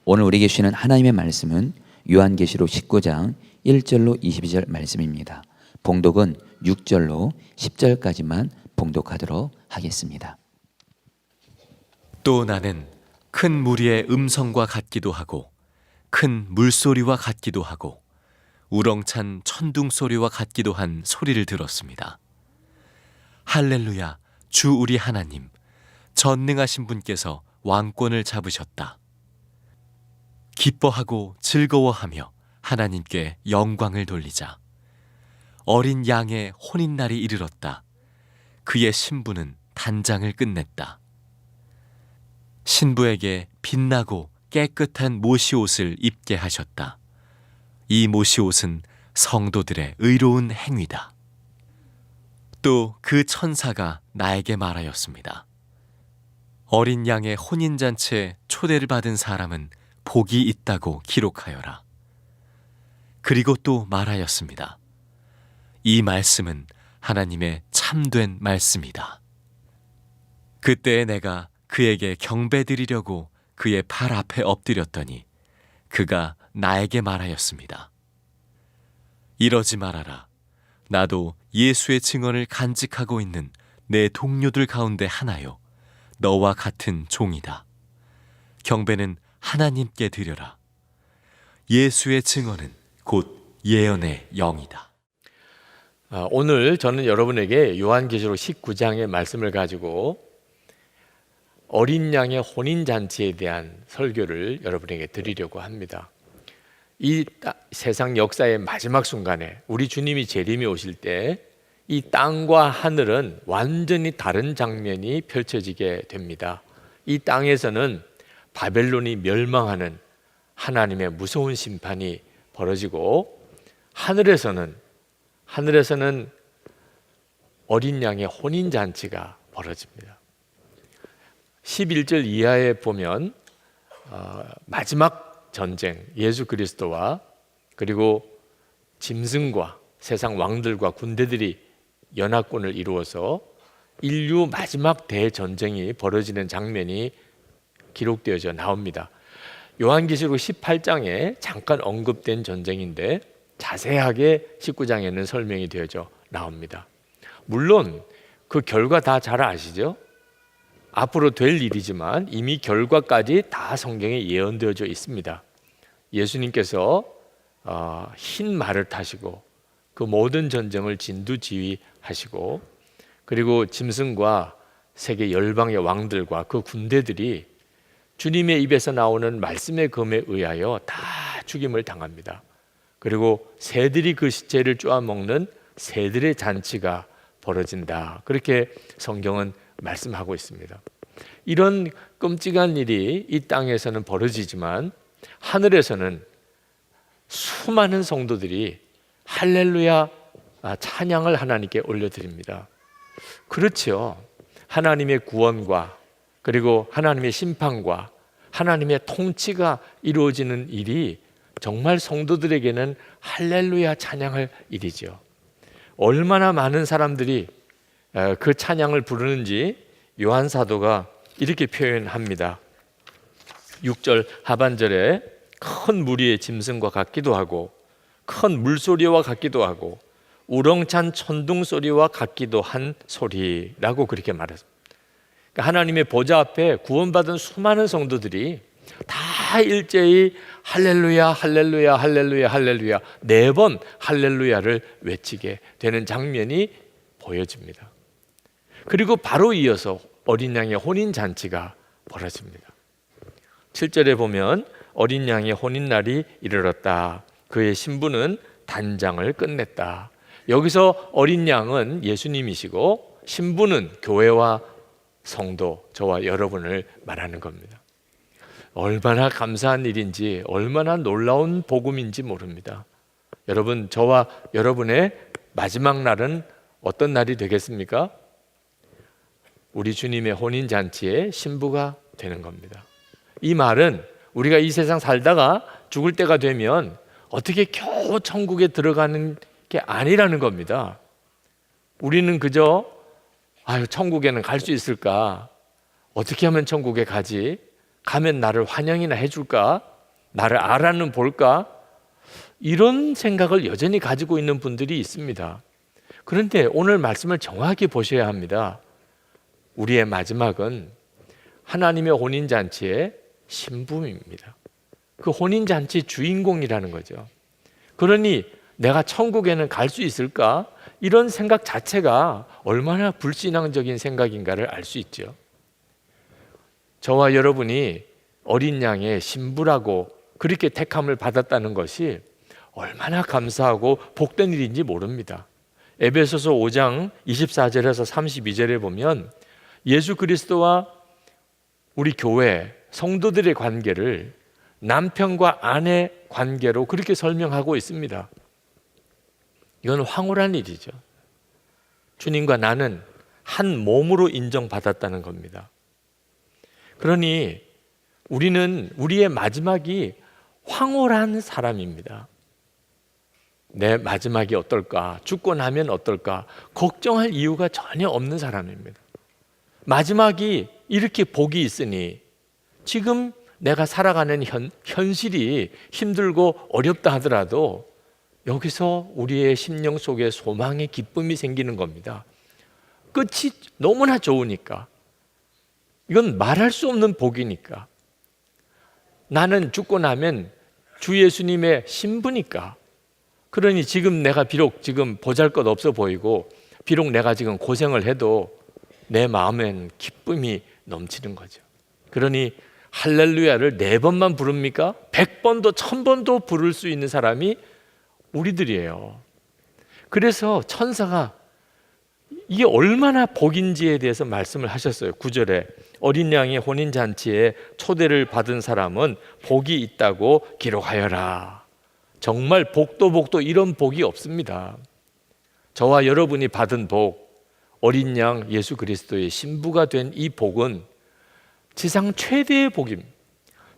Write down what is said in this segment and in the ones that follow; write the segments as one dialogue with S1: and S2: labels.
S1: 오늘 우리에게 주시는 하나님의 말씀은 요한계시록 19장 1절로 22절 말씀입니다. 봉독은 6절로 10절까지만 봉독하도록 하겠습니다.
S2: 또 나는 큰 무리의 음성과 같기도 하고 큰 물소리와 같기도 하고 우렁찬 천둥 소리와 같기도 한 소리를 들었습니다. 할렐루야, 주 우리 하나님, 전능하신 분께서 왕권을 잡으셨다. 기뻐하고 즐거워하며 하나님께 영광을 돌리자. 어린 양의 혼인날이 이르렀다. 그의 신부는 단장을 끝냈다. 신부에게 빛나고 깨끗한 모시옷을 입게 하셨다. 이 모시옷은 성도들의 의로운 행위다. 또 그 천사가 나에게 말하였습니다. 어린 양의 혼인잔치에 초대를 받은 사람은 복이 있다고 기록하여라. 그리고 또 말하였습니다. 이 말씀은 하나님의 참된 말씀이다. 그때에 내가 그에게 경배드리려고 그의 발 앞에 엎드렸더니 그가 나에게 말하였습니다. 이러지 말아라. 나도 예수의 증언을 간직하고 있는 내 동료들 가운데 하나요. 너와 같은 종이다. 경배는 하나님께 드려라. 예수의 증언은 곧 예언의 영이다.
S3: 오늘 저는 여러분에게 요한계시록 19장의 말씀을 가지고 어린 양의 혼인잔치에 대한 설교를 여러분에게 드리려고 합니다. 이 세상 역사의 마지막 순간에 우리 주님이 재림이 오실 때 이 땅과 하늘은 완전히 다른 장면이 펼쳐지게 됩니다. 이 땅에서는 바벨론이 멸망하는 하나님의 무서운 심판이 벌어지고 하늘에서는 어린 양의 혼인잔치가 벌어집니다. 11절 이하에 보면 마지막 전쟁, 예수 그리스도와 그리고 짐승과 세상 왕들과 군대들이 연합군을 이루어서 인류 마지막 대전쟁이 벌어지는 장면이 기록되어져 나옵니다. 요한계시록 18장에 잠깐 언급된 전쟁인데 자세하게 19장에는 설명이 되어져 나옵니다. 물론 그 결과 다 잘 아시죠? 앞으로 될 일이지만 이미 결과까지 다 성경에 예언되어져 있습니다. 예수님께서 흰 말을 타시고 그 모든 전쟁을 진두지휘하시고 그리고 짐승과 세계 열방의 왕들과 그 군대들이 주님의 입에서 나오는 말씀의 검에 의하여 다 죽임을 당합니다. 그리고 새들이 그 시체를 쪼아먹는 새들의 잔치가 벌어진다. 그렇게 성경은 말씀하고 있습니다. 이런 끔찍한 일이 이 땅에서는 벌어지지만 하늘에서는 수많은 성도들이 할렐루야 찬양을 하나님께 올려드립니다. 그렇죠. 하나님의 구원과 그리고 하나님의 심판과 하나님의 통치가 이루어지는 일이 정말 성도들에게는 할렐루야 찬양할 일이죠. 얼마나 많은 사람들이 그 찬양을 부르는지 요한 사도가 이렇게 표현합니다. 6절 하반절에 큰 무리의 짐승과 같기도 하고 큰 물소리와 같기도 하고 우렁찬 천둥 소리와 같기도 한 소리라고 그렇게 말했습니다. 그러니까 하나님의 보좌 앞에 구원받은 수많은 성도들이 다 일제히 할렐루야 할렐루야 할렐루야 할렐루야 4번 할렐루야를 외치게 되는 장면이 보여집니다. 그리고 바로 이어서 어린 양의 혼인잔치가 벌어집니다. 7절에 보면 어린 양의 혼인날이 이르렀다. 그의 신부는 단장을 끝냈다. 여기서 어린 양은 예수님이시고 신부는 교회와 성도, 저와 여러분을 말하는 겁니다. 얼마나 감사한 일인지, 얼마나 놀라운 복음인지 모릅니다. 여러분, 저와 여러분의 마지막 날은 어떤 날이 되겠습니까? 우리 주님의 혼인잔치의 신부가 되는 겁니다. 이 말은 우리가 이 세상 살다가 죽을 때가 되면 어떻게 겨우 천국에 들어가는 게 아니라는 겁니다. 우리는 그저 천국에는 갈 수 있을까? 어떻게 하면 천국에 가지? 가면 나를 환영이나 해줄까? 나를 알아는 볼까? 이런 생각을 여전히 가지고 있는 분들이 있습니다. 그런데 오늘 말씀을 정확히 보셔야 합니다. 우리의 마지막은 하나님의 혼인잔치의 신부입니다. 그 혼인잔치 주인공이라는 거죠. 그러니 내가 천국에는 갈 수 있을까? 이런 생각 자체가 얼마나 불신앙적인 생각인가를 알 수 있죠. 저와 여러분이 어린 양의 신부라고 그렇게 택함을 받았다는 것이 얼마나 감사하고 복된 일인지 모릅니다. 에베소서 5장 24절에서 32절에 보면 예수 그리스도와 우리 교회 성도들의 관계를 남편과 아내 관계로 그렇게 설명하고 있습니다. 이건 황홀한 일이죠. 주님과 나는 한 몸으로 인정받았다는 겁니다. 그러니 우리는 우리의 마지막이 황홀한 사람입니다. 내 마지막이 어떨까? 죽고 나면 어떨까? 걱정할 이유가 전혀 없는 사람입니다. 마지막이 이렇게 복이 있으니 지금 내가 살아가는 현실이 힘들고 어렵다 하더라도 여기서 우리의 심령 속에 소망의 기쁨이 생기는 겁니다. 끝이 너무나 좋으니까. 이건 말할 수 없는 복이니까. 나는 죽고 나면 주 예수님의 신부니까. 그러니 지금 내가 비록 지금 보잘것없어 보이고 비록 내가 지금 고생을 해도 내 마음엔 기쁨이 넘치는 거죠. 그러니 할렐루야를 4번만 부릅니까? 100번도 1000번도 부를 수 있는 사람이 우리들이에요. 그래서 천사가 이게 얼마나 복인지에 대해서 말씀을 하셨어요. 9절에 어린 양의 혼인잔치에 초대를 받은 사람은 복이 있다고 기록하여라. 정말 복도 이런 복이 없습니다. 저와 여러분이 받은 복, 어린 양 예수 그리스도의 신부가 된 이 복은 지상 최대의 복입니다.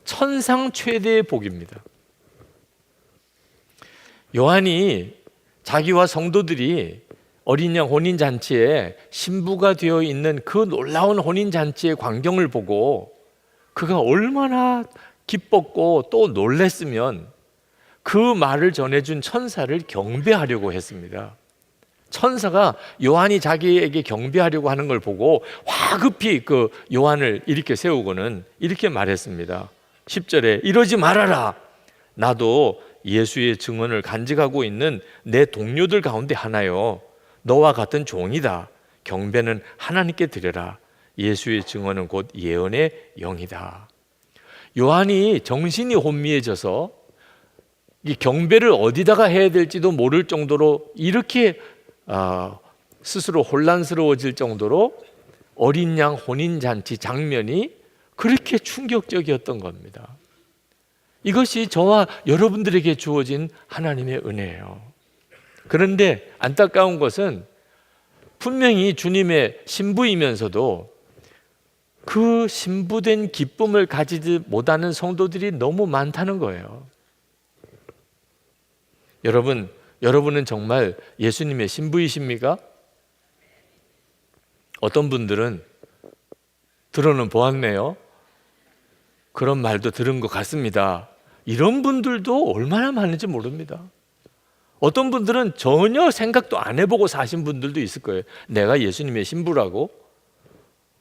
S3: 천상 최대의 복입니다. 요한이 자기와 성도들이 어린 양 혼인잔치에 신부가 되어 있는 그 놀라운 혼인잔치의 광경을 보고 그가 얼마나 기뻤고 또 놀랬으면 그 말을 전해준 천사를 경배하려고 했습니다. 천사가 요한이 자기에게 경배하려고 하는 걸 보고 화급히 그 요한을 이렇게 세우고는 이렇게 말했습니다. 10절에 이러지 말아라. 나도 예수의 증언을 간직하고 있는 내 동료들 가운데 하나요. 너와 같은 종이다. 경배는 하나님께 드려라. 예수의 증언은 곧 예언의 영이다. 요한이 정신이 혼미해져서 이 경배를 어디다가 해야 될지도 모를 정도로 이렇게 스스로 혼란스러워질 정도로 어린 양 혼인잔치 장면이 그렇게 충격적이었던 겁니다. 이것이 저와 여러분들에게 주어진 하나님의 은혜예요. 그런데 안타까운 것은 분명히 주님의 신부이면서도 그 신부된 기쁨을 가지지 못하는 성도들이 너무 많다는 거예요. 여러분은 정말 예수님의 신부이십니까? 어떤 분들은 들어는 보았네요. 그런 말도 들은 것 같습니다. 이런 분들도 얼마나 많은지 모릅니다. 어떤 분들은 전혀 생각도 안 해보고 사신 분들도 있을 거예요. 내가 예수님의 신부라고?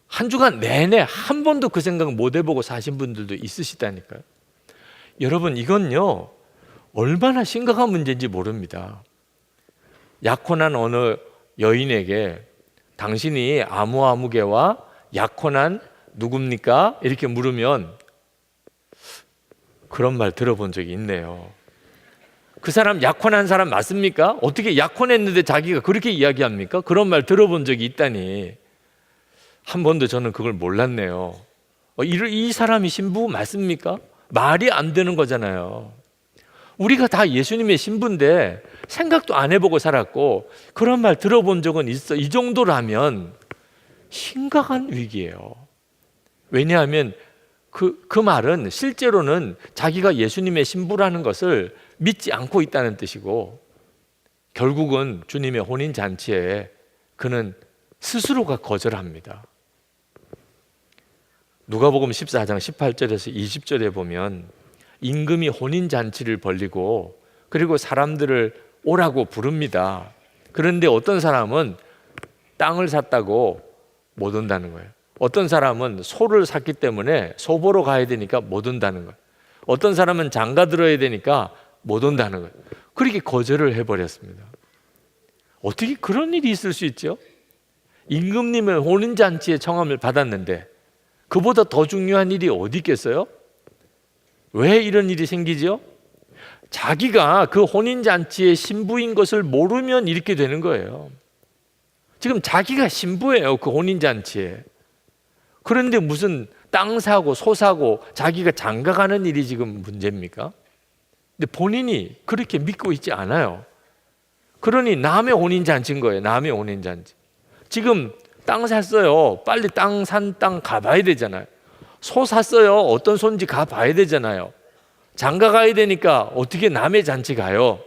S3: 한 주간 내내 한 번도 그 생각 못 해보고 사신 분들도 있으시다니까요. 여러분, 이건요 얼마나 심각한 문제인지 모릅니다. 약혼한 어느 여인에게 당신이 아무개와 약혼한 누굽니까? 이렇게 물으면 그런 말 들어본 적이 있네요. 그 사람 약혼한 사람 맞습니까? 어떻게 약혼했는데 자기가 그렇게 이야기합니까? 그런 말 들어본 적이 있다니. 한 번도 저는 그걸 몰랐네요. 이 사람이 신부 맞습니까? 말이 안 되는 거잖아요. 우리가 다 예수님의 신부인데 생각도 안 해보고 살았고 그런 말 들어본 적은 있어. 이 정도라면 심각한 위기예요. 왜냐하면 그 말은 실제로는 자기가 예수님의 신부라는 것을 믿지 않고 있다는 뜻이고 결국은 주님의 혼인잔치에 그는 스스로가 거절합니다. 누가복음 14장 18절에서 20절에 보면 임금이 혼인 잔치를 벌리고 그리고 사람들을 오라고 부릅니다. 그런데 어떤 사람은 땅을 샀다고 못 온다는 거예요. 어떤 사람은 소를 샀기 때문에 소 보러 가야 되니까 못 온다는 거예요. 어떤 사람은 장가 들어야 되니까 못 온다는 거예요. 그렇게 거절을 해버렸습니다. 어떻게 그런 일이 있을 수 있죠? 임금님은 혼인잔치에 청함을 받았는데 그보다 더 중요한 일이 어디 있겠어요? 왜 이런 일이 생기죠? 자기가 그 혼인잔치의 신부인 것을 모르면 이렇게 되는 거예요. 지금 자기가 신부예요, 그 혼인잔치에. 그런데 무슨 땅 사고 소 사고 자기가 장가 가는 일이 지금 문제입니까? 근데 본인이 그렇게 믿고 있지 않아요. 그러니 남의 혼인잔치인 거예요. 남의 혼인잔치. 지금 땅 샀어요. 빨리 산 땅 가봐야 되잖아요. 소 샀어요. 어떤 소인지 가봐야 되잖아요. 장가 가야 되니까 어떻게 남의 잔치 가요?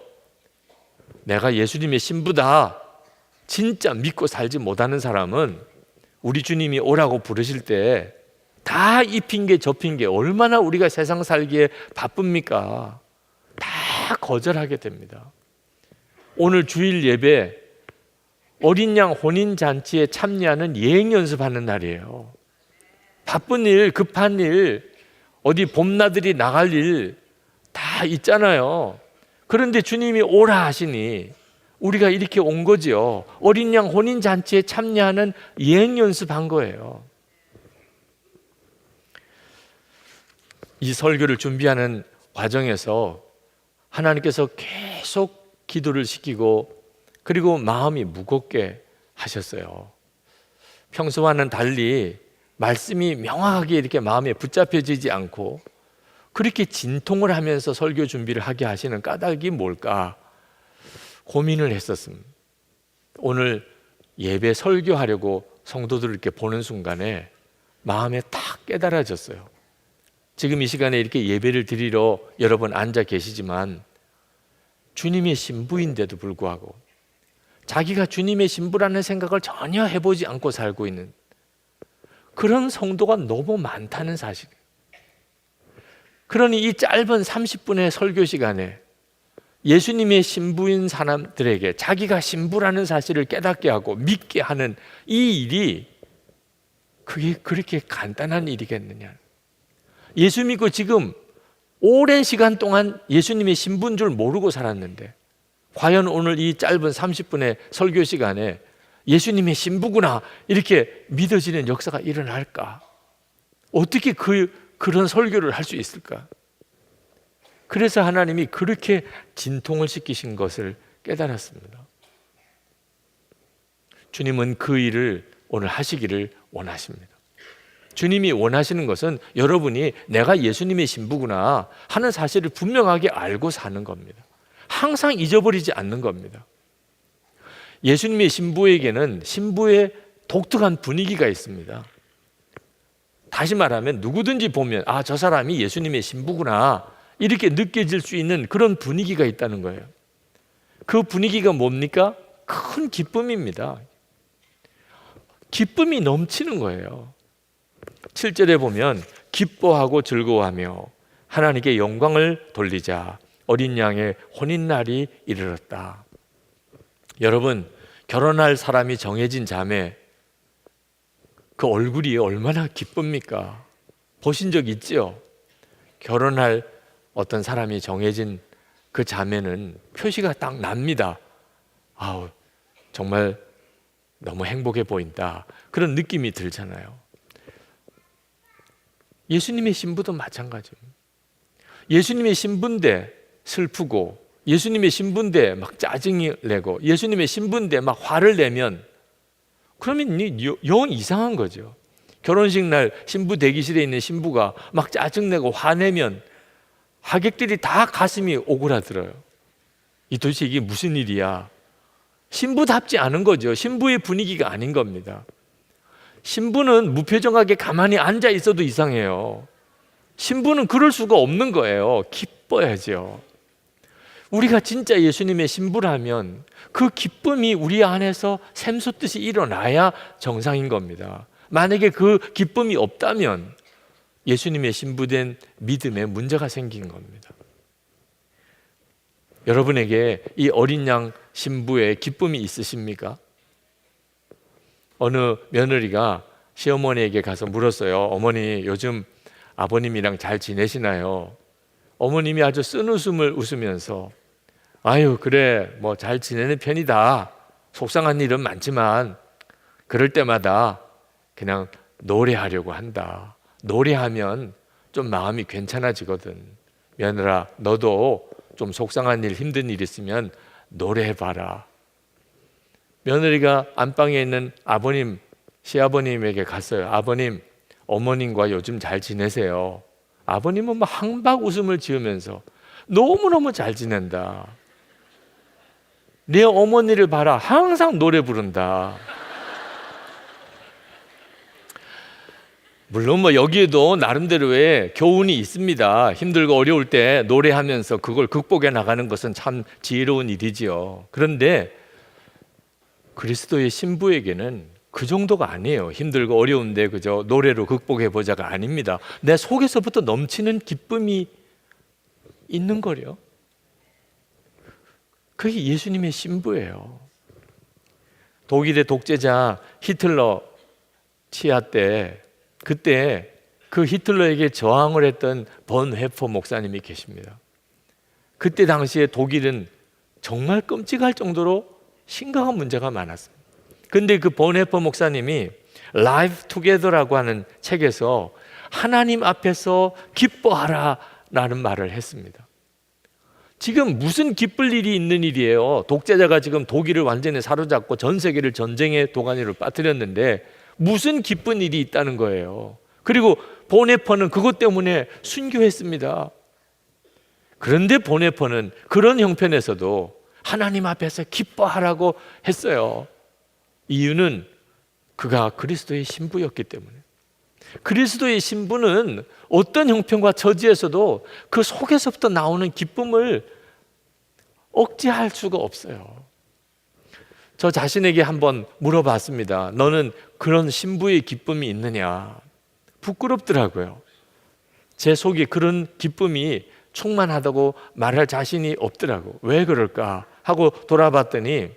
S3: 내가 예수님의 신부다 진짜 믿고 살지 못하는 사람은 우리 주님이 오라고 부르실 때 다 이 핑계 저 핑계 얼마나 우리가 세상 살기에 바쁩니까? 다 거절하게 됩니다. 오늘 주일 예배 어린 양 혼인잔치에 참여하는 예행 연습하는 날이에요. 바쁜 일, 급한 일, 어디 봄나들이 나갈 일 다 있잖아요. 그런데 주님이 오라 하시니 우리가 이렇게 온 거죠. 어린 양 혼인잔치에 참여하는 예행 연습한 거예요. 이 설교를 준비하는 과정에서 하나님께서 계속 기도를 시키고 그리고 마음이 무겁게 하셨어요. 평소와는 달리 말씀이 명확하게 이렇게 마음에 붙잡혀지지 않고 그렇게 진통을 하면서 설교 준비를 하게 하시는 까닭이 뭘까 고민을 했었습니다. 오늘 예배 설교하려고 성도들을 이렇게 보는 순간에 마음에 탁 깨달아졌어요. 지금 이 시간에 이렇게 예배를 드리러 여러분 앉아 계시지만 주님의 신부인데도 불구하고 자기가 주님의 신부라는 생각을 전혀 해보지 않고 살고 있는 그런 성도가 너무 많다는 사실이에요. 그러니 이 짧은 30분의 설교 시간에 예수님의 신부인 사람들에게 자기가 신부라는 사실을 깨닫게 하고 믿게 하는 이 일이 그게 그렇게 간단한 일이겠느냐. 예수 믿고 지금 오랜 시간 동안 예수님의 신부인 줄 모르고 살았는데 과연 오늘 이 짧은 30분의 설교 시간에 예수님의 신부구나 이렇게 믿어지는 역사가 일어날까? 어떻게 그런 설교를 할 수 있을까? 그래서 하나님이 그렇게 진통을 시키신 것을 깨달았습니다. 주님은 그 일을 오늘 하시기를 원하십니다. 주님이 원하시는 것은 여러분이 내가 예수님의 신부구나 하는 사실을 분명하게 알고 사는 겁니다. 항상 잊어버리지 않는 겁니다. 예수님의 신부에게는 신부의 독특한 분위기가 있습니다. 다시 말하면 누구든지 보면 아, 저 사람이 예수님의 신부구나 이렇게 느껴질 수 있는 그런 분위기가 있다는 거예요. 그 분위기가 뭡니까? 큰 기쁨입니다. 기쁨이 넘치는 거예요. 7절에 보면 기뻐하고 즐거워하며 하나님께 영광을 돌리자 어린 양의 혼인날이 이르렀다. 여러분, 결혼할 사람이 정해진 자매 그 얼굴이 얼마나 기쁩니까? 보신 적 있죠? 결혼할 어떤 사람이 정해진 그 자매는 표시가 딱 납니다. 아우, 정말 너무 행복해 보인다. 그런 느낌이 들잖아요. 예수님의 신부도 마찬가지입니다. 예수님의 신부인데 슬프고 예수님의 신부인데 막 짜증이 내고 예수님의 신부인데 막 화를 내면 그러면 영 이상한 거죠. 결혼식 날 신부 대기실에 있는 신부가 막 짜증내고 화내면 하객들이 다 가슴이 오그라들어요. 이 도대체 이게 무슨 일이야? 신부답지 않은 거죠. 신부의 분위기가 아닌 겁니다. 신부는 무표정하게 가만히 앉아 있어도 이상해요. 신부는 그럴 수가 없는 거예요. 기뻐야죠. 우리가 진짜 예수님의 신부라면 그 기쁨이 우리 안에서 샘솟듯이 일어나야 정상인 겁니다. 만약에 그 기쁨이 없다면 예수님의 신부된 믿음에 문제가 생긴 겁니다. 여러분에게 이 어린 양 신부의 기쁨이 있으십니까? 어느 며느리가 시어머니에게 가서 물었어요. 어머니, 요즘 아버님이랑 잘 지내시나요? 어머님이 아주 쓴웃음을 웃으면서 아유, 그래, 뭐 잘 지내는 편이다. 속상한 일은 많지만 그럴 때마다 그냥 노래하려고 한다. 노래하면 좀 마음이 괜찮아지거든. 며느라, 너도 좀 속상한 일, 힘든 일 있으면 노래해봐라. 며느리가 안방에 있는 아버님, 시아버님에게 갔어요. 아버님, 어머님과 요즘 잘 지내세요? 아버님은 막 항박 웃음을 지으면서 너무너무 잘 지낸다. 내 어머니를 봐라. 항상 노래 부른다. 물론 뭐 여기에도 나름대로의 교훈이 있습니다. 힘들고 어려울 때 노래하면서 그걸 극복해 나가는 것은 참 지혜로운 일이지요. 그런데 그리스도의 신부에게는 그 정도가 아니에요. 힘들고 어려운데 그저 노래로 극복해 보자가 아닙니다. 내 속에서부터 넘치는 기쁨이 있는 거요. 그게 예수님의 신부예요. 독일의 독재자 히틀러 치하 때 그때 그 히틀러에게 저항을 했던 번헤퍼 목사님이 계십니다. 그때 당시에 독일은 정말 끔찍할 정도로 심각한 문제가 많았습니다. 그런데 그 번헤퍼 목사님이 Live Together라고 하는 책에서 하나님 앞에서 기뻐하라 라는 말을 했습니다. 지금 무슨 기쁠 일이 있는 일이에요. 독재자가 지금 독일을 완전히 사로잡고 전 세계를 전쟁의 도가니로 빠뜨렸는데 무슨 기쁜 일이 있다는 거예요. 그리고 보네퍼는 그것 때문에 순교했습니다. 그런데 보네퍼는 그런 형편에서도 하나님 앞에서 기뻐하라고 했어요. 이유는 그가 그리스도의 신부였기 때문에. 그리스도의 신부는 어떤 형편과 처지에서도 그 속에서부터 나오는 기쁨을 억제할 수가 없어요. 저 자신에게 한번 물어봤습니다. 너는 그런 신부의 기쁨이 있느냐? 부끄럽더라고요. 제 속에 그런 기쁨이 충만하다고 말할 자신이 없더라고. 왜 그럴까 하고 돌아봤더니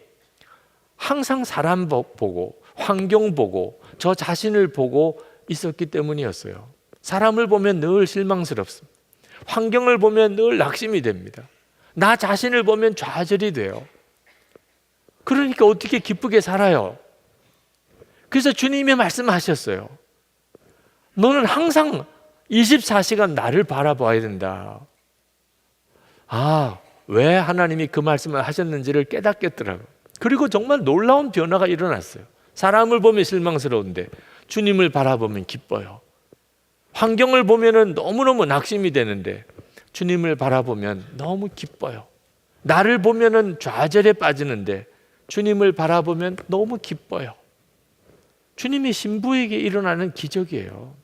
S3: 항상 사람 보고 환경 보고 저 자신을 보고 있었기 때문이었어요. 사람을 보면 늘 실망스럽습니다. 환경을 보면 늘 낙심이 됩니다. 나 자신을 보면 좌절이 돼요. 그러니까 어떻게 기쁘게 살아요? 그래서 주님이 말씀하셨어요. 너는 항상 24시간 나를 바라봐야 된다. 아, 왜 하나님이 그 말씀을 하셨는지를 깨닫겠더라고요. 그리고 정말 놀라운 변화가 일어났어요. 사람을 보면 실망스러운데 주님을 바라보면 기뻐요. 환경을 보면 너무너무 낙심이 되는데 주님을 바라보면 너무 기뻐요. 나를 보면 좌절에 빠지는데 주님을 바라보면 너무 기뻐요. 주님이 신부에게 일어나는 기적이에요.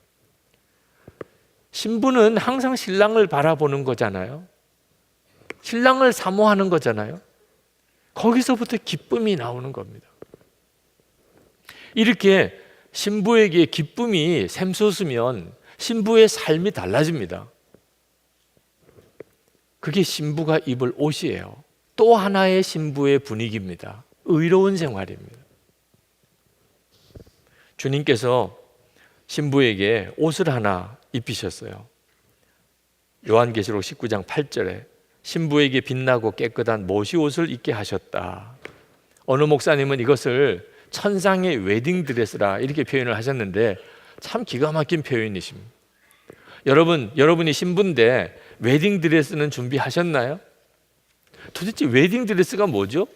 S3: 신부는 항상 신랑을 바라보는 거잖아요. 신랑을 사모하는 거잖아요. 거기서부터 기쁨이 나오는 겁니다. 이렇게 신부에게 기쁨이 샘솟으면 신부의 삶이 달라집니다. 그게 신부가 입을 옷이에요. 또 하나의 신부의 분위기입니다. 의로운 생활입니다. 주님께서 신부에게 옷을 하나 입히셨어요. 요한계시록 19장 8절에 신부에게 빛나고 깨끗한 모시 옷을 입게 하셨다. 어느 목사님은 이것을 천상의 웨딩드레스라 이렇게 표현을 하셨는데 참 기가 막힌 표현이십니다. 여러분이 신부인데 웨딩드레스는 준비하셨나요? 도대체 웨딩드레스가 뭐죠?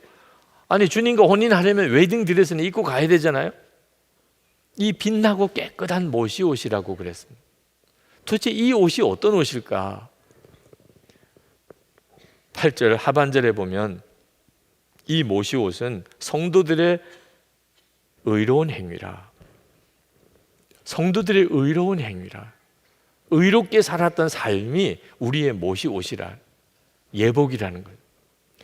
S3: 아니 주님과 혼인하려면 웨딩드레스는 입고 가야 되잖아요. 이 빛나고 깨끗한 모시 옷이라고 그랬습니다. 도대체 이 옷이 어떤 옷일까? 8절 하반절에 보면 이 모시 옷은 성도들의 의로운 행위라. 성도들의 의로운 행위라. 의롭게 살았던 삶이 우리의 모시 옷이라. 예복이라는 거예요.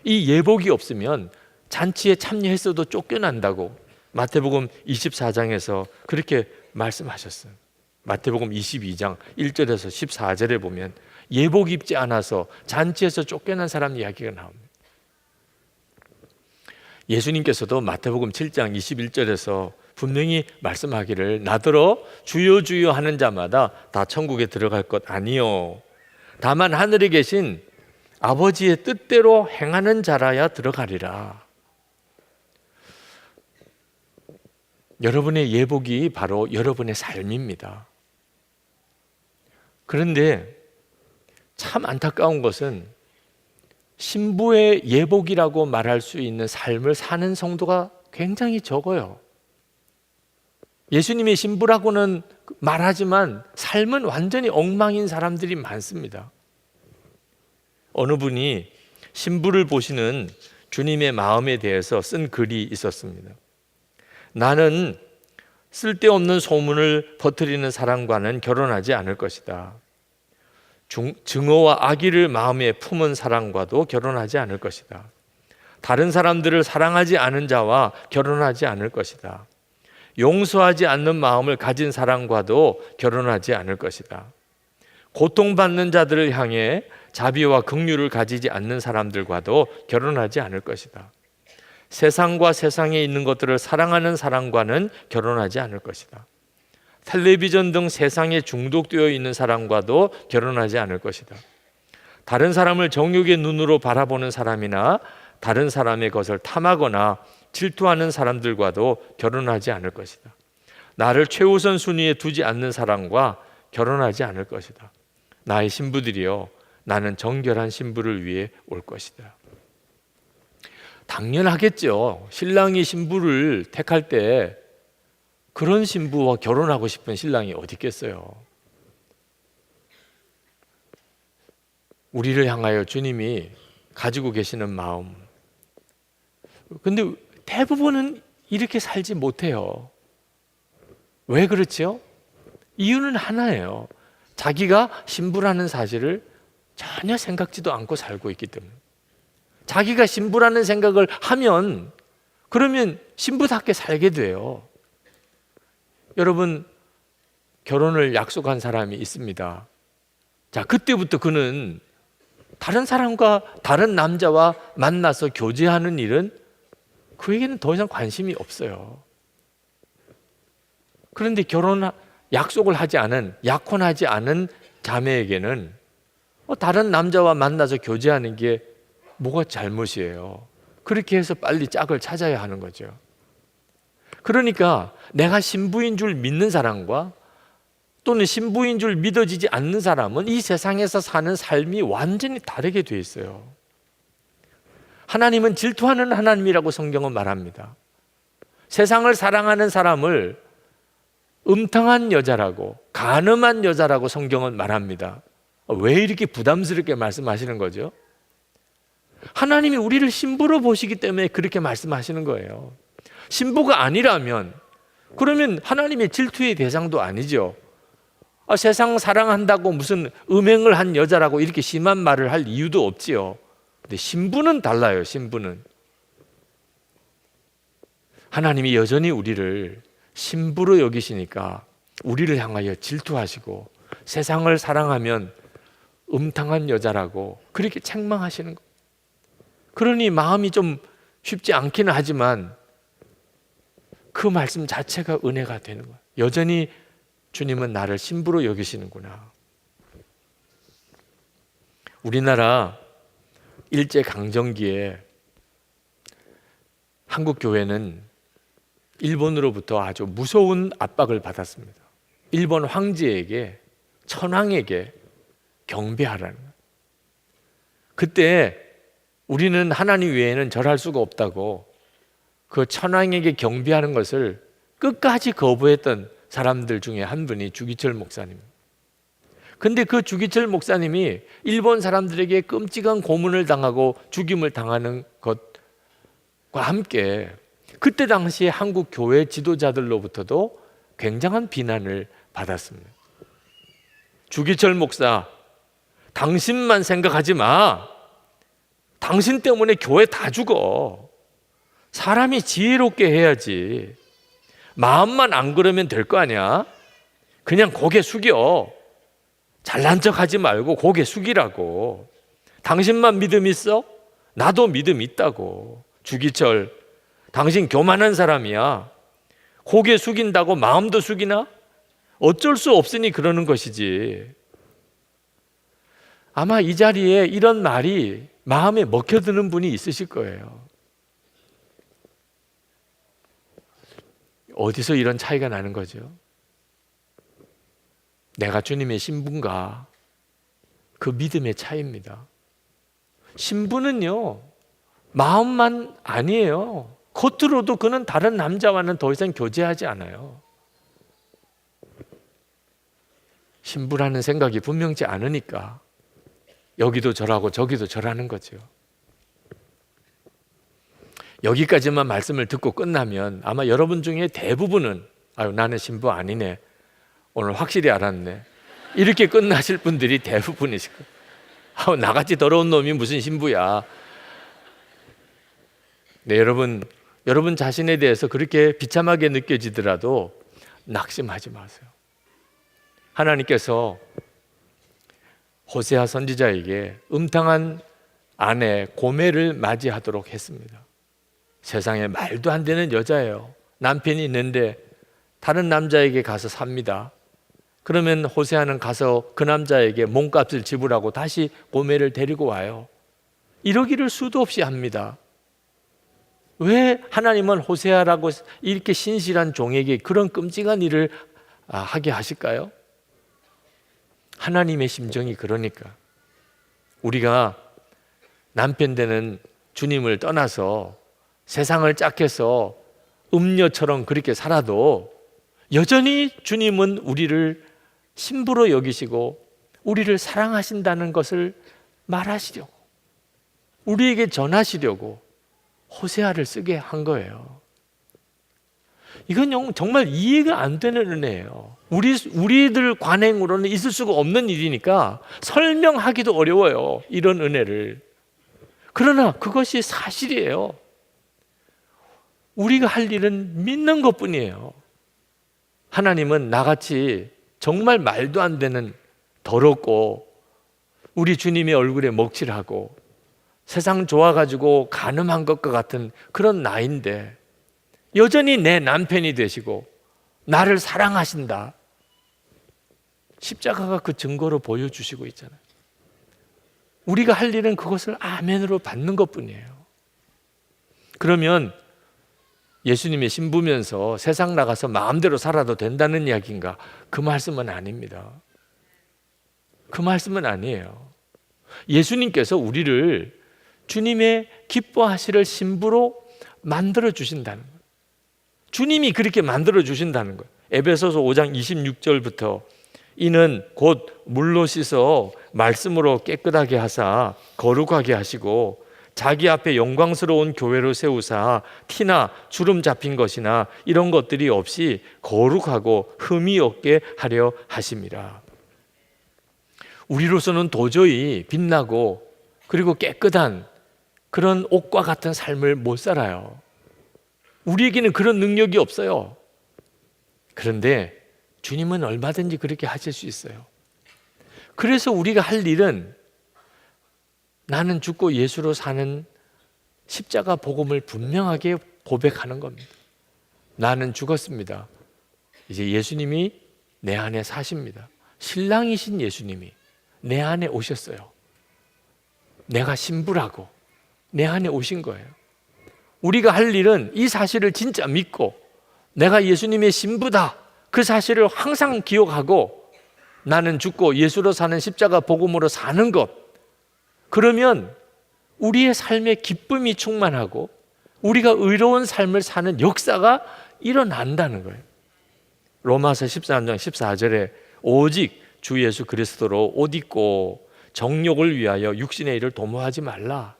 S3: 이 예복이 없으면 잔치에 참여했어도 쫓겨난다고 마태복음 24장에서 그렇게 말씀하셨어요. 마태복음 22장 1절에서 14절에 보면 예복 입지 않아서 잔치에서 쫓겨난 사람 이야기가 나옵니다. 예수님께서도 마태복음 7장 21절에서 분명히 말씀하기를 나더러 주여 주여 하는 자마다 다 천국에 들어갈 것 아니요 다만 하늘에 계신 아버지의 뜻대로 행하는 자라야 들어가리라. 여러분의 예복이 바로 여러분의 삶입니다. 그런데 참 안타까운 것은 신부의 예복이라고 말할 수 있는 삶을 사는 성도가 굉장히 적어요. 예수님의 신부라고는 말하지만 삶은 완전히 엉망인 사람들이 많습니다. 어느 분이 신부를 보시는 주님의 마음에 대해서 쓴 글이 있었습니다. 나는 쓸데없는 소문을 퍼뜨리는 사람과는 결혼하지 않을 것이다. 증오와 악의를 마음에 품은 사람과도 결혼하지 않을 것이다. 다른 사람들을 사랑하지 않은 자와 결혼하지 않을 것이다. 용서하지 않는 마음을 가진 사람과도 결혼하지 않을 것이다. 고통받는 자들을 향해 자비와 긍휼을 가지지 않는 사람들과도 결혼하지 않을 것이다. 세상과 세상에 있는 것들을 사랑하는 사람과는 결혼하지 않을 것이다. 텔레비전 등 세상에 중독되어 있는 사람과도 결혼하지 않을 것이다. 다른 사람을 정욕의 눈으로 바라보는 사람이나 다른 사람의 것을 탐하거나 질투하는 사람들과도 결혼하지 않을 것이다. 나를 최우선 순위에 두지 않는 사람과 결혼하지 않을 것이다. 나의 신부들이여, 나는 정결한 신부를 위해 올 것이다. 당연하겠죠. 신랑이 신부를 택할 때 그런 신부와 결혼하고 싶은 신랑이 어디 있겠어요. 우리를 향하여 주님이 가지고 계시는 마음. 근데 대부분은 이렇게 살지 못해요. 왜 그렇죠? 이유는 하나예요. 자기가 신부라는 사실을 전혀 생각지도 않고 살고 있기 때문에. 자기가 신부라는 생각을 하면 그러면 신부답게 살게 돼요. 여러분, 결혼을 약속한 사람이 있습니다. 자, 그때부터 그는 다른 사람과 다른 남자와 만나서 교제하는 일은 그에게는 더 이상 관심이 없어요. 그런데 결혼 약속을 하지 않은, 약혼하지 않은 자매에게는 다른 남자와 만나서 교제하는 게 뭐가 잘못이에요. 그렇게 해서 빨리 짝을 찾아야 하는 거죠. 그러니까 내가 신부인 줄 믿는 사람과 또는 신부인 줄 믿어지지 않는 사람은 이 세상에서 사는 삶이 완전히 다르게 돼 있어요. 하나님은 질투하는 하나님이라고 성경은 말합니다. 세상을 사랑하는 사람을 음탕한 여자라고, 간음한 여자라고 성경은 말합니다. 왜 이렇게 부담스럽게 말씀하시는 거죠? 하나님이 우리를 신부로 보시기 때문에 그렇게 말씀하시는 거예요. 신부가 아니라면 그러면 하나님의 질투의 대상도 아니죠. 세상 사랑한다고 무슨 음행을 한 여자라고 이렇게 심한 말을 할 이유도 없지요. 근데 신부는 달라요. 신부는 하나님이 여전히 우리를 신부로 여기시니까 우리를 향하여 질투하시고 세상을 사랑하면 음탕한 여자라고 그렇게 책망하시는 거예요. 그러니 마음이 좀 쉽지 않기는 하지만 그 말씀 자체가 은혜가 되는 거예요. 여전히 주님은 나를 신부로 여기시는구나. 우리나라 일제강점기에 한국 교회는 일본으로부터 아주 무서운 압박을 받았습니다. 일본 황제에게, 천황에게 경배하라는 거예요. 그때 우리는 하나님 외에는 절할 수가 없다고 그 천황에게 경배하는 것을 끝까지 거부했던 사람들 중에 한 분이 주기철 목사님. 근데 그 주기철 목사님이 일본 사람들에게 끔찍한 고문을 당하고 죽임을 당하는 것과 함께 그때 당시에 한국 교회 지도자들로부터도 굉장한 비난을 받았습니다. 주기철 목사, 당신만 생각하지 마. 당신 때문에 교회 다 죽어. 사람이 지혜롭게 해야지. 마음만 안 그러면 될 거 아니야. 그냥 고개 숙여. 잘난 척하지 말고 고개 숙이라고. 당신만 믿음 있어? 나도 믿음 있다고. 주기철, 당신 교만한 사람이야. 고개 숙인다고 마음도 숙이나? 어쩔 수 없으니 그러는 것이지. 아마 이 자리에 이런 말이 마음에 먹혀드는 분이 있으실 거예요. 어디서 이런 차이가 나는 거죠? 내가 주님의 신분가, 그 믿음의 차이입니다. 신분은요, 마음만 아니에요. 겉으로도 그는 다른 남자와는 더 이상 교제하지 않아요. 신부라는 생각이 분명치 않으니까 여기도 저라고 저기도 저라는 거죠. 여기까지만 말씀을 듣고 끝나면 아마 여러분 중에 대부분은 아유, 나는 신부 아니네, 오늘 확실히 알았네, 이렇게 끝나실 분들이 대부분이실 거예요. 아우, 나같이 더러운 놈이 무슨 신부야. 네, 여러분 자신에 대해서 그렇게 비참하게 느껴지더라도 낙심하지 마세요. 하나님께서 호세아 선지자에게 음탕한 아내 고멜을 맞이하도록 했습니다. 세상에 말도 안 되는 여자예요. 남편이 있는데 다른 남자에게 가서 삽니다. 그러면 호세아는 가서 그 남자에게 몸값을 지불하고 다시 고멜을 데리고 와요. 이러기를 수도 없이 합니다. 왜 하나님은 호세아라고 이렇게 신실한 종에게 그런 끔찍한 일을 하게 하실까요? 하나님의 심정이 그러니까. 우리가 남편 되는 주님을 떠나서 세상을 짝해서 음녀처럼 그렇게 살아도 여전히 주님은 우리를 신부로 여기시고 우리를 사랑하신다는 것을 말하시려고, 우리에게 전하시려고 호세아를 쓰게 한 거예요. 이건 정말 이해가 안 되는 은혜예요. 우리들 관행으로는 있을 수가 없는 일이니까 설명하기도 어려워요, 이런 은혜를. 그러나 그것이 사실이에요. 우리가 할 일은 믿는 것뿐이에요. 하나님은 나같이 정말 말도 안 되는 더럽고 우리 주님의 얼굴에 먹칠하고 세상 좋아가지고 간음한 것과 같은 그런 나인데 여전히 내 남편이 되시고 나를 사랑하신다. 십자가가 그 증거로 보여주시고 있잖아요. 우리가 할 일은 그것을 아멘으로 받는 것뿐이에요. 그러면 예수님의 신부면서 세상 나가서 마음대로 살아도 된다는 이야기인가? 그 말씀은 아닙니다. 그 말씀은 아니에요. 예수님께서 우리를 주님의 기뻐하시를 신부로 만들어 주신다는 거예요. 주님이 그렇게 만들어 주신다는 거예요. 에베소서 5장 26절부터 이는 곧 물로 씻어 말씀으로 깨끗하게 하사 거룩하게 하시고 자기 앞에 영광스러운 교회로 세우사 티나 주름 잡힌 것이나 이런 것들이 없이 거룩하고 흠이 없게 하려 하심이라. 우리로서는 도저히 빛나고 그리고 깨끗한 그런 옷과 같은 삶을 못 살아요. 우리에게는 그런 능력이 없어요. 그런데 주님은 얼마든지 그렇게 하실 수 있어요. 그래서 우리가 할 일은 나는 죽고 예수로 사는 십자가 복음을 분명하게 고백하는 겁니다. 나는 죽었습니다. 이제 예수님이 내 안에 사십니다. 신랑이신 예수님이 내 안에 오셨어요. 내가 신부라고 내 안에 오신 거예요. 우리가 할 일은 이 사실을 진짜 믿고 내가 예수님의 신부다, 그 사실을 항상 기억하고 나는 죽고 예수로 사는 십자가 복음으로 사는 것. 그러면 우리의 삶에 기쁨이 충만하고 우리가 의로운 삶을 사는 역사가 일어난다는 거예요. 로마서 13장 14절에 오직 주 예수 그리스도로 옷 입고 정욕을 위하여 육신의 일을 도모하지 말라.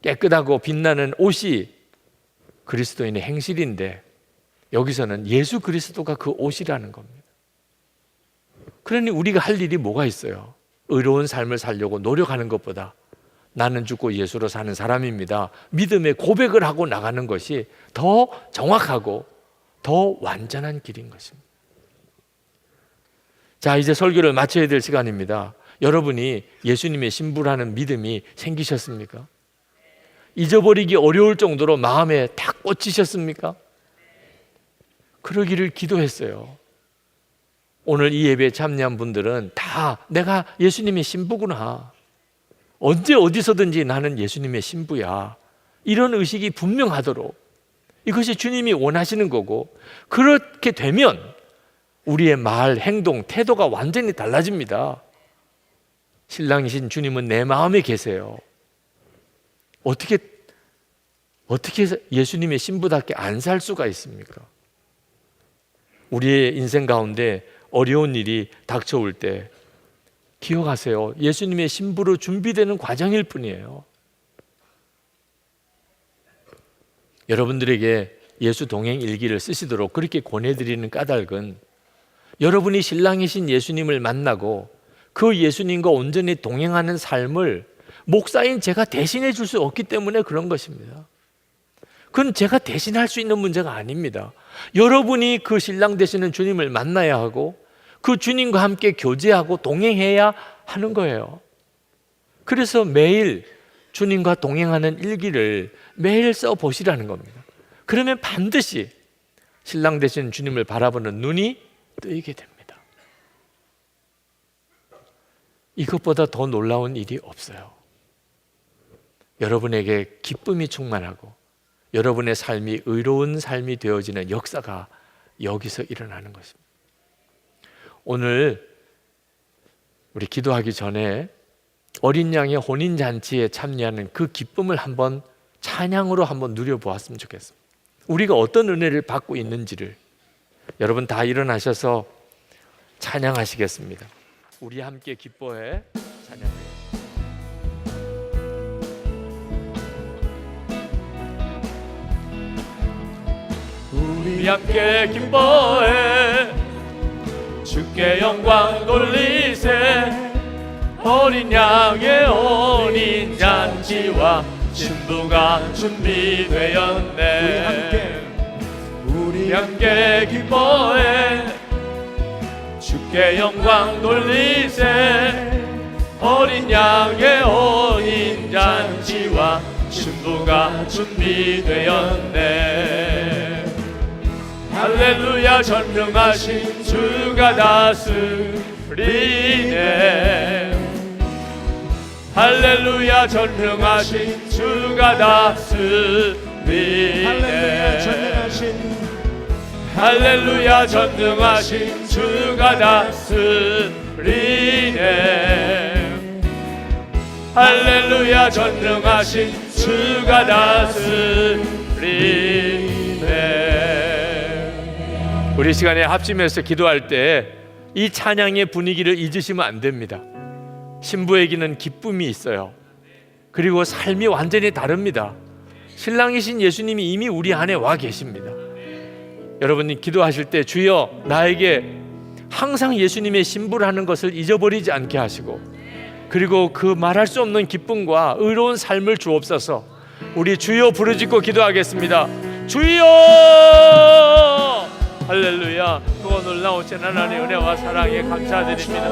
S3: 깨끗하고 빛나는 옷이 그리스도인의 행실인데 여기서는 예수 그리스도가 그 옷이라는 겁니다. 그러니 우리가 할 일이 뭐가 있어요? 의로운 삶을 살려고 노력하는 것보다 나는 죽고 예수로 사는 사람입니다, 믿음의 고백을 하고 나가는 것이 더 정확하고 더 완전한 길인 것입니다. 자, 이제 설교를 마쳐야 될 시간입니다. 여러분이 예수님의 신부라는 믿음이 생기셨습니까? 잊어버리기 어려울 정도로 마음에 탁 꽂히셨습니까? 그러기를 기도했어요. 오늘 이 예배에 참여한 분들은 다 내가 예수님의 신부구나, 언제 어디서든지 나는 예수님의 신부야, 이런 의식이 분명하도록, 이것이 주님이 원하시는 거고, 그렇게 되면 우리의 말, 행동, 태도가 완전히 달라집니다. 신랑이신 주님은 내 마음에 계세요. 어떻게 예수님의 신부답게 안 살 수가 있습니까? 우리의 인생 가운데 어려운 일이 닥쳐올 때 기억하세요. 예수님의 신부로 준비되는 과정일 뿐이에요. 여러분들에게 예수 동행 일기를 쓰시도록 그렇게 권해드리는 까닭은, 여러분이 신랑이신 예수님을 만나고 그 예수님과 온전히 동행하는 삶을 목사인 제가 대신해 줄 수 없기 때문에 그런 것입니다. 그건 제가 대신할 수 있는 문제가 아닙니다. 여러분이 그 신랑 되시는 주님을 만나야 하고 그 주님과 함께 교제하고 동행해야 하는 거예요. 그래서 매일 주님과 동행하는 일기를 매일 써보시라는 겁니다. 그러면 반드시 신랑 되시는 주님을 바라보는 눈이 뜨이게 됩니다. 이것보다 더 놀라운 일이 없어요. 여러분에게 기쁨이 충만하고 여러분의 삶이 의로운 삶이 되어지는 역사가 여기서 일어나는 것입니다. 오늘 우리 기도하기 전에 어린 양의 혼인잔치에 참여하는 그 기쁨을 한번 찬양으로 한번 누려보았으면 좋겠습니다. 우리가 어떤 은혜를 받고 있는지를 여러분 다 일어나셔서 찬양하시겠습니다. 우리 함께 기뻐해 찬양해요. 우리 함께 기뻐해 주께 영광 돌리세. 어린 양의 혼인 잔치와 신부가 준비되었네. 우리 함께 기뻐해 주께 영광 돌리세. 어린 양의 혼인 잔치와 신부가 준비되었네. 할렐루야 전능하신 주가 다스리네. 할렐루야 전능하신 주가 다스리네. 할렐루야 전능하신 주가 다스리네. 할렐루야 전능하신 주가 다스리네. 우리 시간에 합심해서 기도할 때 이 찬양의 분위기를 잊으시면 안 됩니다. 신부에게는 기쁨이 있어요. 그리고 삶이 완전히 다릅니다. 신랑이신 예수님이 이미 우리 안에 와 계십니다. 여러분이 기도하실 때 주여 나에게 항상 예수님의 신부라는 것을 잊어버리지 않게 하시고, 그리고 그 말할 수 없는 기쁨과 의로운 삶을 주옵소서. 우리 주여 부르짖고 기도하겠습니다. 주여! 할렐루야. 그거 놀라우신 하나님의 은혜와 사랑에 감사드립니다.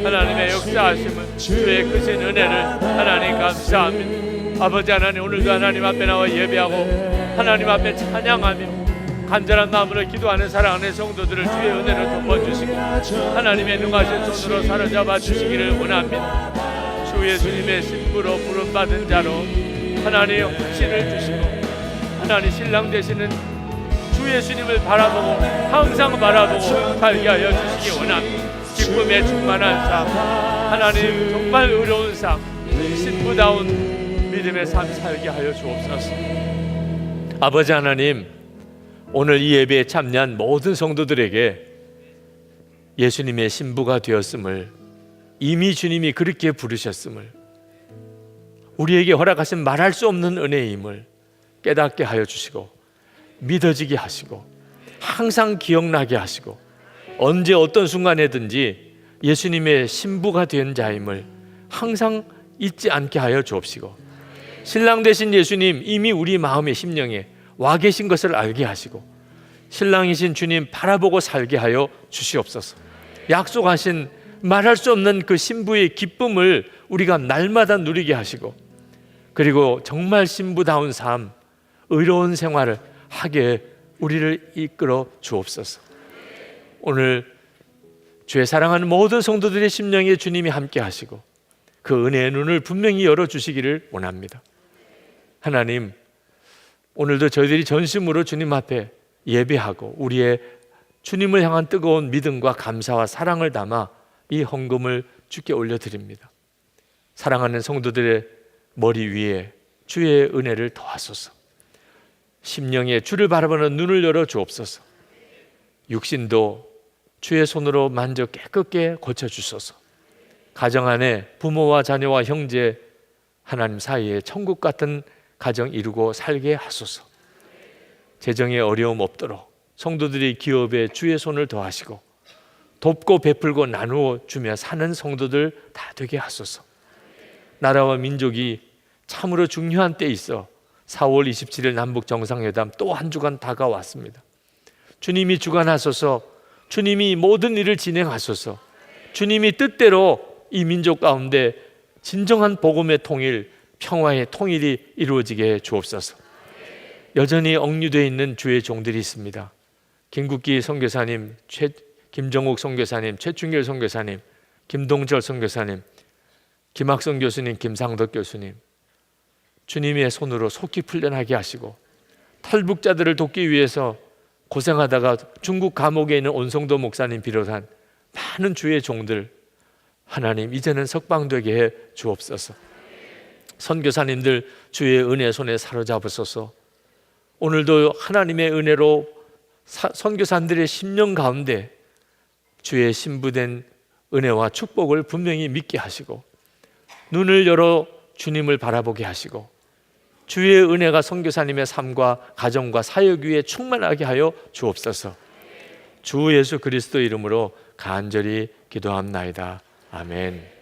S3: 하나님의 역사하심은 주의 크신 은혜를 하나님 감사합니다. 아버지 하나님, 오늘도 하나님 앞에 나와 예배하고 하나님 앞에 찬양하며 간절한 마음으로 기도하는 사랑하는 성도들을 주의 은혜로 덮어주시고 하나님의 능하신 손으로 사로잡아 주시기를 원합니다. 주 예수님의 신부로 부름받은 자로 하나님 신을 주시고 하나님 신랑 되시는 주 예수님을 바라보고 항상 바라보고 살게 하여 주시기 원합니다. 기쁨에 충만한 삶, 하나님 정말 의로운 삶, 신부다운 믿음의 삶 살게 하여 주옵소서. 아버지 하나님, 오늘 이 예배에 참여한 모든 성도들에게 예수님의 신부가 되었음을, 이미 주님이 그렇게 부르셨음을, 우리에게 허락하신 말할 수 없는 은혜임을 깨닫게 하여 주시고 믿어지게 하시고 항상 기억나게 하시고 언제 어떤 순간에든지 예수님의 신부가 된 자임을 항상 잊지 않게 하여 주옵시고, 신랑 되신 예수님 이미 우리 마음의 심령에 와 계신 것을 알게 하시고 신랑이신 주님 바라보고 살게 하여 주시옵소서. 약속하신 말할 수 없는 그 신부의 기쁨을 우리가 날마다 누리게 하시고, 그리고 정말 신부다운 삶, 의로운 생활을 하게 우리를 이끌어 주옵소서. 오늘 주의 사랑하는 모든 성도들의 심령에 주님이 함께 하시고 그 은혜의 눈을 분명히 열어주시기를 원합니다. 하나님, 오늘도 저희들이 전심으로 주님 앞에 예배하고 우리의 주님을 향한 뜨거운 믿음과 감사와 사랑을 담아 이 헌금을 주께 올려드립니다. 사랑하는 성도들의 머리 위에 주의 은혜를 더하소서. 심령에 주를 바라보는 눈을 열어 주옵소서. 육신도 주의 손으로 만져 깨끗게 고쳐주소서. 가정 안에 부모와 자녀와 형제 하나님 사이에 천국 같은 가정 이루고 살게 하소서. 재정에 어려움 없도록 성도들이 기업에 주의 손을 더하시고 돕고 베풀고 나누어 주며 사는 성도들 다 되게 하소서. 나라와 민족이 참으로 중요한 때 있어 4월 27일 남북 정상회담 또 한 주간 다가왔습니다. 주님이 주관하소서. 주님이 모든 일을 진행하소서. 주님이 뜻대로 이 민족 가운데 진정한 복음의 통일, 평화의 통일이 이루어지게 주옵소서. 여전히 억류되어 있는 주의 종들이 있습니다. 김국기 선교사님, 김정욱 선교사님, 최충길 선교사님, 김동철 선교사님, 김학성 교수님, 김상덕 교수님, 주님의 손으로 속히 풀려나게 하시고 탈북자들을 돕기 위해서 고생하다가 중국 감옥에 있는 온성도 목사님 비롯한 많은 주의 종들, 하나님 이제는 석방되게 해 주옵소서. 선교사님들 주의 은혜 손에 사로잡으소서. 오늘도 하나님의 은혜로 선교사님들의 심령 가운데 주의 신부된 은혜와 축복을 분명히 믿게 하시고 눈을 열어 주님을 바라보게 하시고 주의 은혜가 선교사님의 삶과 가정과 사역 위에 충만하게 하여 주옵소서. 주 예수 그리스도 이름으로 간절히 기도합나이다. 아멘.